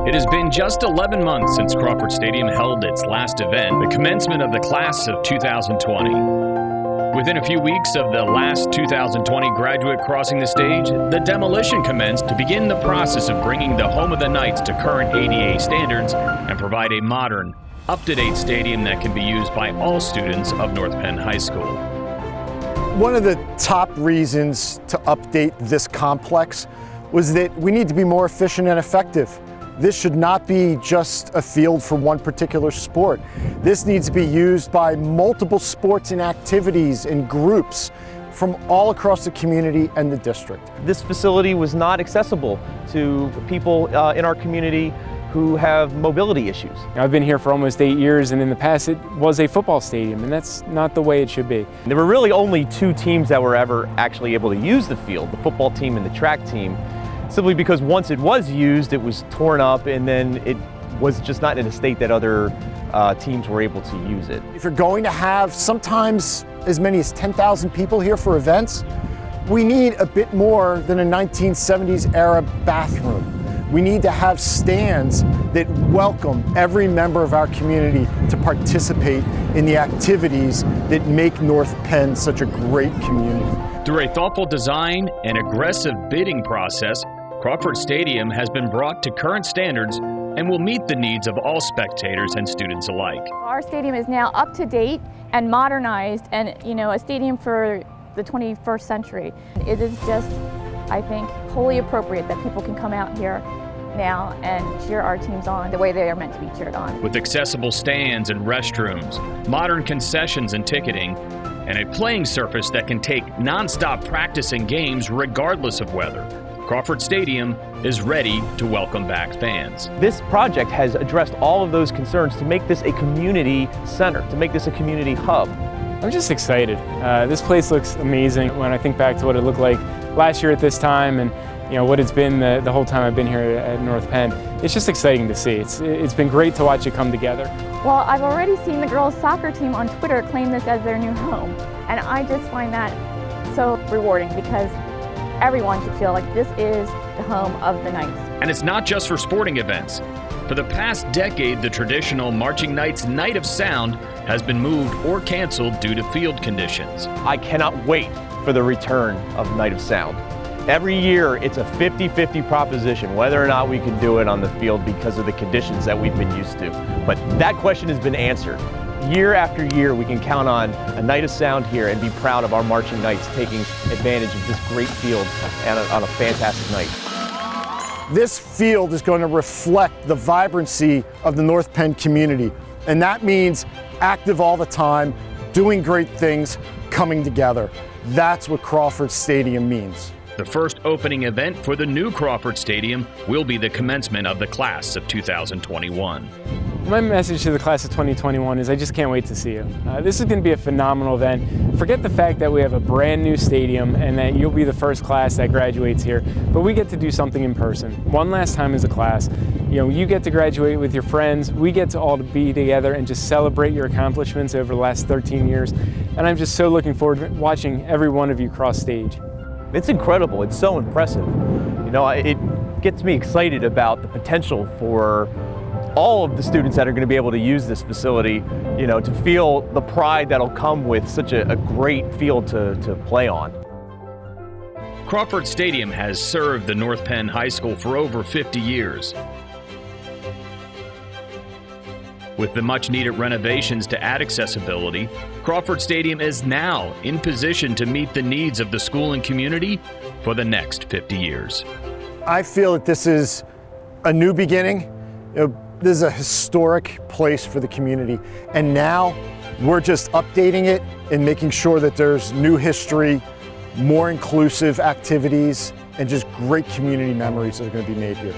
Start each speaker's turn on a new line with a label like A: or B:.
A: It has been just 11 months since Crawford Stadium held its last event, the commencement of the class of 2020. Within a few weeks of the last 2020 graduate crossing the stage, the demolition commenced to begin the process of bringing the home of the Knights to current ADA standards and provide a modern, up-to-date stadium that can be used by all students of North Penn High School.
B: One of the top reasons to update this complex was that we need to be more efficient and effective. This should not be just a field for one particular sport. This needs to be used by multiple sports and activities and groups from all across the community and the district.
C: This facility was not accessible to people in our community who have mobility issues.
D: I've been here for almost 8 years, and in the past it was a football stadium, and that's not the way it should be.
C: There were really only two teams that were ever actually able to use the field, the football team and the track team, simply because once it was used, it was torn up, and then it was just not in a state that other teams were able to use it.
B: If you're going to have sometimes as many as 10,000 people here for events, we need a bit more than a 1970s era bathroom. We need to have stands that welcome every member of our community to participate in the activities that make North Penn such a great community.
A: Through a thoughtful design and aggressive bidding process, Crawford Stadium has been brought to current standards and will meet the needs of all spectators and students alike.
E: Our stadium is now up to date and modernized, and a stadium for the 21st century. It is just, I think, wholly appropriate that people can come out here now and cheer our teams on the way they are meant to be cheered on.
A: With accessible stands and restrooms, modern concessions and ticketing, and a playing surface that can take non-stop practice and games regardless of weather, Crawford Stadium is ready to welcome back fans.
C: This project has addressed all of those concerns to make this a community center, to make this a community hub.
D: I'm just excited. This place looks amazing. When I think back to what it looked like last year at this time and what it's been the whole time I've been here at North Penn, it's just exciting to see. It's been great to watch it come together.
E: Well, I've already seen the girls' soccer team on Twitter claim this as their new home, and I just find that so rewarding because everyone should feel like this is the home of the Knights.
A: And it's not just for sporting events. For the past decade, the traditional Marching Knights Night of Sound has been moved or canceled due to field conditions.
C: I cannot wait for the return of Night of Sound. Every year, it's a 50-50 proposition whether or not we can do it on the field because of the conditions that we've been used to. But that question has been answered. Year after year, we can count on a Night of Sound here and be proud of our Marching Knights taking advantage of this great field and on a fantastic night.
B: This field is going to reflect the vibrancy of the North Penn community, and that means active all the time, doing great things, coming together. That's what Crawford Stadium means.
A: The first opening event for the new Crawford Stadium will be the commencement of the class of 2021.
D: My message to the class of 2021 is I just can't wait to see you. This is going to be a phenomenal event. Forget the fact that we have a brand new stadium and that you'll be the first class that graduates here, but we get to do something in person. One last time as a class. You get to graduate with your friends. We get to all be together and just celebrate your accomplishments over the last 13 years. And I'm just so looking forward to watching every one of you cross stage.
C: It's incredible. It's so impressive. It gets me excited about the potential for all of the students that are going to be able to use this facility, to feel the pride that'll come with such a great field to play on.
A: Crawford Stadium has served the North Penn High School for over 50 years. With the much-needed renovations to add accessibility, Crawford Stadium is now in position to meet the needs of the school and community for the next 50 years.
B: I feel that this is a new beginning. This is a historic place for the community, and now we're just updating it and making sure that there's new history, more inclusive activities, and just great community memories that are going to be made here.